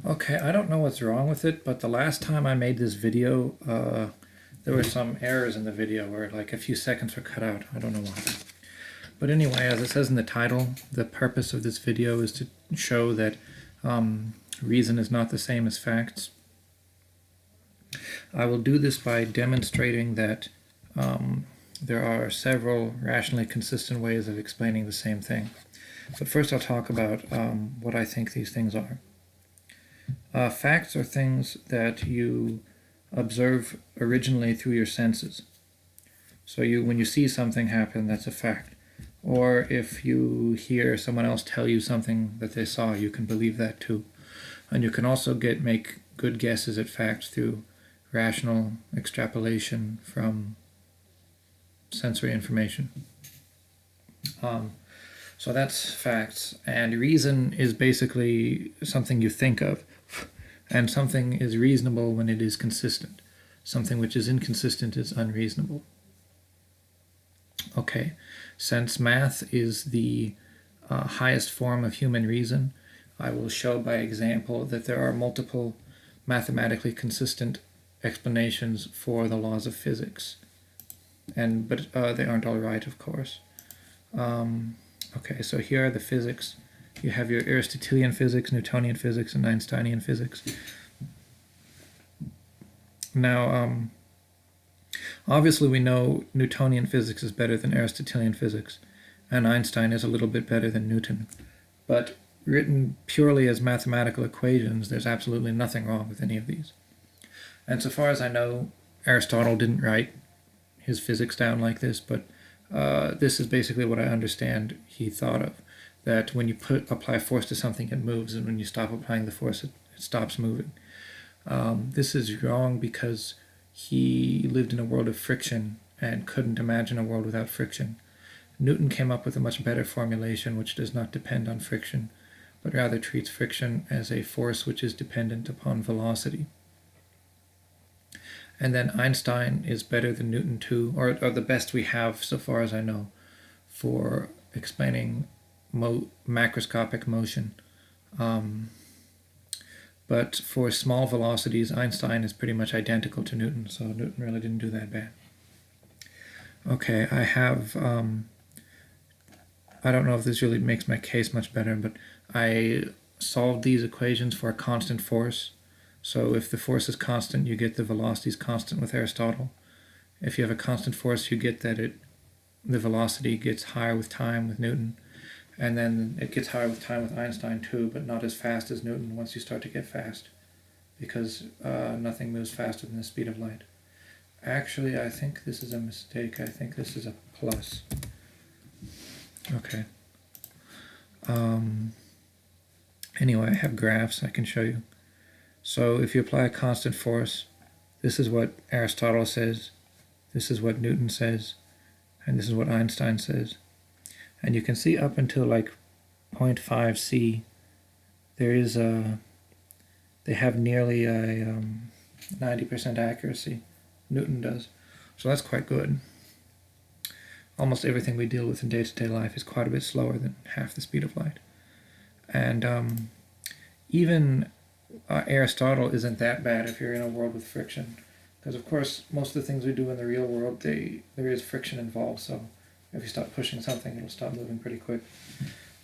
Okay, I don't know what's wrong with it, but the last time I made this video, there were some errors in the video where like a few seconds were cut out. I don't know why. But anyway, as it says in the title, the purpose of this video is to show that reason is not the same as facts. I will do this by demonstrating that there are several rationally consistent ways of explaining the same thing. But first I'll talk about what I think these things are. Facts are things that you observe originally through your senses. So when you see something happen, that's a fact. Or if you hear someone else tell you something that they saw, you can believe that too. And you can also make good guesses at facts through rational extrapolation from sensory information. So that's facts. And reason is basically something you think of. And something is reasonable when it is consistent. Something which is inconsistent is unreasonable. Okay, since math is the highest form of human reason, I will show by example that there are multiple mathematically consistent explanations for the laws of physics. But they aren't all right, of course. Okay, so here are the physics. You have your Aristotelian physics, Newtonian physics, and Einsteinian physics. Now, obviously we know Newtonian physics is better than Aristotelian physics, and Einstein is a little bit better than Newton. But written purely as mathematical equations, there's absolutely nothing wrong with any of these. And so far as I know, Aristotle didn't write his physics down like this, but this is basically what I understand he thought of. That when you apply force to something, it moves, and when you stop applying the force, it stops moving. This is wrong because he lived in a world of friction and couldn't imagine a world without friction. Newton came up with a much better formulation which does not depend on friction, but rather treats friction as a force which is dependent upon velocity. And then Einstein is better than Newton too, or the best we have so far as I know, for explaining macroscopic motion. But for small velocities, Einstein is pretty much identical to Newton, so Newton really didn't do that bad. Okay, I have, I don't know if this really makes my case much better, but I solved these equations for a constant force. So if the force is constant, you get the velocities constant with Aristotle. If you have a constant force, you get that the velocity gets higher with time with Newton. And then it gets higher with time with Einstein too, but not as fast as Newton once you start to get fast, because nothing moves faster than the speed of light. Actually, I think this is a mistake. I think this is a plus. Okay. Anyway, I have graphs I can show you. So if you apply a constant force, this is what Aristotle says, this is what Newton says, and this is what Einstein says. And you can see up until like 0.5 c, they have nearly a 90% accuracy. Newton does. So that's quite good. Almost everything we deal with in day-to-day life is quite a bit slower than half the speed of light. And even Aristotle isn't that bad if you're in a world with friction. Because of course, most of the things we do in the real world, there is friction involved, so if you stop pushing something, it'll stop moving pretty quick.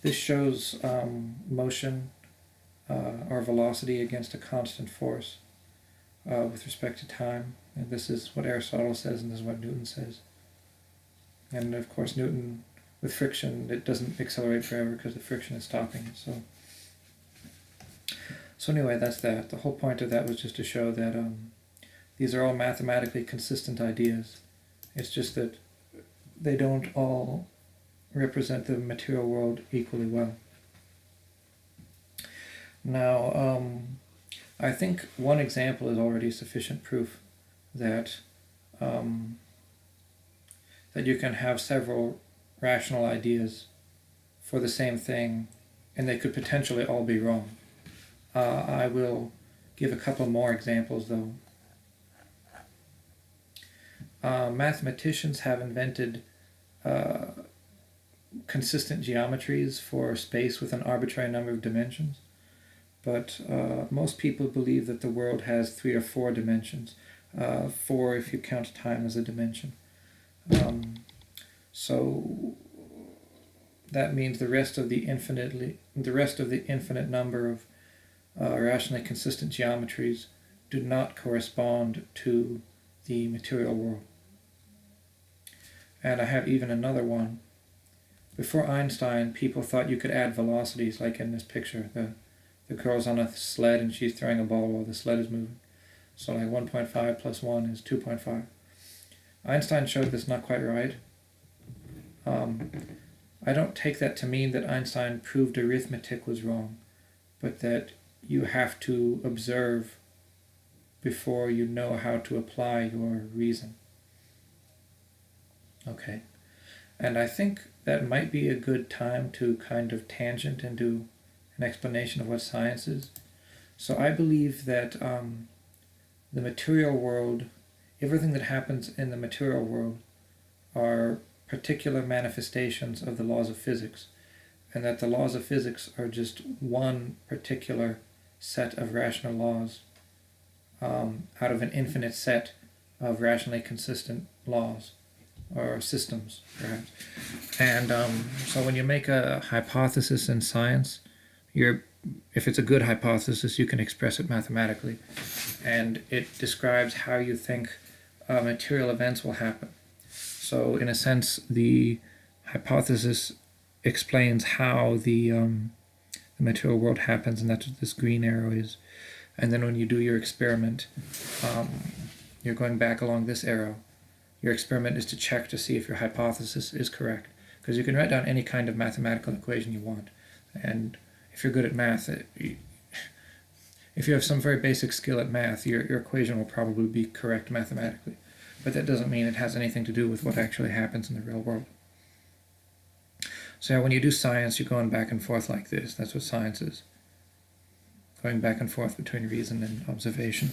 This shows motion or velocity against a constant force with respect to time. And this is what Aristotle says, and this is what Newton says. And of course, Newton, with friction, it doesn't accelerate forever because the friction is stopping it. So anyway, that's that. The whole point of that was just to show that these are all mathematically consistent ideas. It's just that they don't all represent the material world equally well. Now, I think one example is already sufficient proof that that you can have several rational ideas for the same thing, and they could potentially all be wrong. I will give a couple more examples, though. Mathematicians have invented consistent geometries for space with an arbitrary number of dimensions. but most people believe that the world has 3 or 4 dimensions. 4 if you count time as a dimension. So that means the rest of the infinite number of rationally consistent geometries do not correspond to the material world. And I have even another one. Before Einstein, people thought you could add velocities, like in this picture. The girl's on a sled and she's throwing a ball while the sled is moving. So like 1.5 plus 1 is 2.5. Einstein showed that's not quite right. I don't take that to mean that Einstein proved arithmetic was wrong, but that you have to observe before you know how to apply your reason. Okay. And I think that might be a good time to kind of tangent into an explanation of what science is. So I believe that the material world, everything that happens in the material world are particular manifestations of the laws of physics, and that the laws of physics are just one particular set of rational laws out of an infinite set of rationally consistent laws, or systems, perhaps. And so when you make a hypothesis in science, if it's a good hypothesis, you can express it mathematically, and it describes how you think material events will happen. So in a sense, the hypothesis explains how the material world happens, and that's what this green arrow is. And then when you do your experiment, you're going back along this arrow. Your experiment is to check to see if your hypothesis is correct, because you can write down any kind of mathematical equation you want. And if you're good at math, if you have some very basic skill at math, your equation will probably be correct mathematically. But that doesn't mean it has anything to do with what actually happens in the real world. So when you do science, you're going back and forth like this. That's what science is. Going back and forth between reason and observation.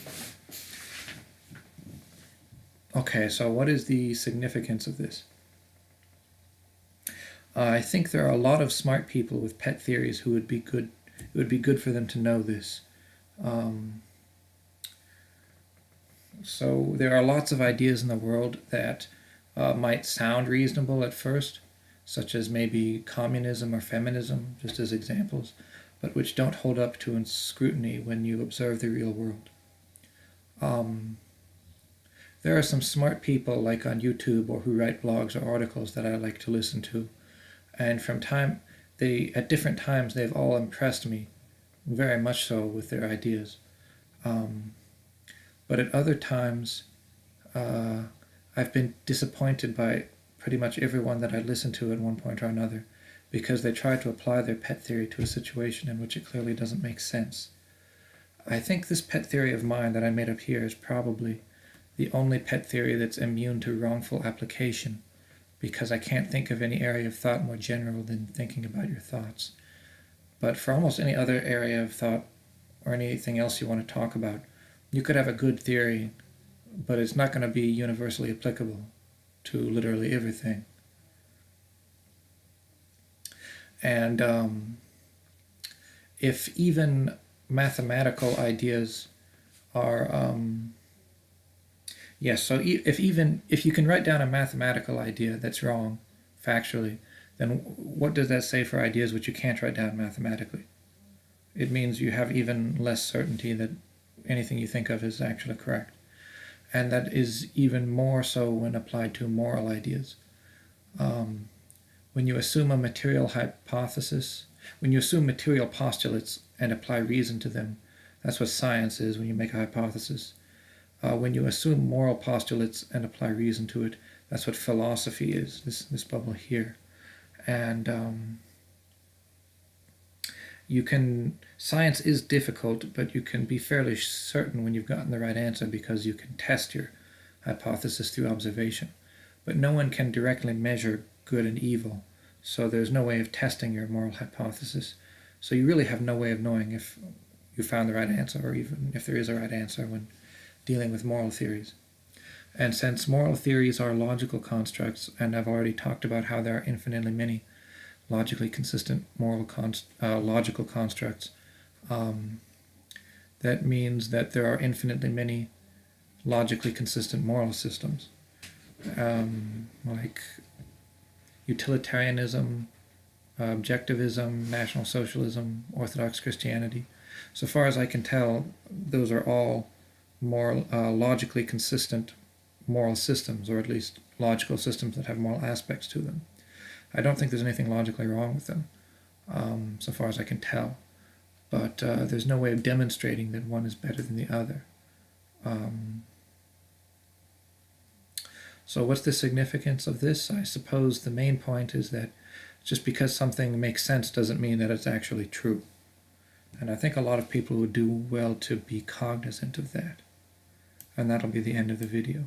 Okay, so what is the significance of this? I think there are a lot of smart people with pet theories who would be good. It would be good for them to know this. So there are lots of ideas in the world that might sound reasonable at first, such as maybe communism or feminism, just as examples, but which don't hold up to scrutiny when you observe the real world. There are some smart people, like on YouTube, or who write blogs or articles that I like to listen to, and at different times they've all impressed me, very much so, with their ideas. But at other times, I've been disappointed by pretty much everyone that I listened to at one point or another, because they try to apply their pet theory to a situation in which it clearly doesn't make sense. I think this pet theory of mine that I made up here is probably the only pet theory that's immune to wrongful application, because I can't think of any area of thought more general than thinking about your thoughts. But for almost any other area of thought, or anything else you want to talk about, you could have a good theory, but it's not going to be universally applicable to literally everything. And if even mathematical ideas are if you can write down a mathematical idea that's wrong factually, then what does that say for ideas which you can't write down mathematically? It means you have even less certainty that anything you think of is actually correct. And that is even more so when applied to moral ideas. When you assume a material hypothesis, when you assume material postulates and apply reason to them, that's what science is when you make a hypothesis. When you assume moral postulates and apply reason to it, that's what philosophy is, this bubble here. And science is difficult, but you can be fairly certain when you've gotten the right answer, because you can test your hypothesis through observation. But no one can directly measure good and evil, so there's no way of testing your moral hypothesis. So you really have no way of knowing if you found the right answer, or even if there is a right answer when dealing with moral theories. And since moral theories are logical constructs, and I've already talked about how there are infinitely many logically consistent logical constructs, That means that there are infinitely many logically consistent moral systems, like utilitarianism, objectivism, National Socialism, Orthodox Christianity. So far as I can tell, those are all more logically consistent moral systems, or at least logical systems that have moral aspects to them. I don't think there's anything logically wrong with them, so far as I can tell. But there's no way of demonstrating that one is better than the other. So what's the significance of this? I suppose the main point is that just because something makes sense doesn't mean that it's actually true. And I think a lot of people would do well to be cognizant of that. And that'll be the end of the video.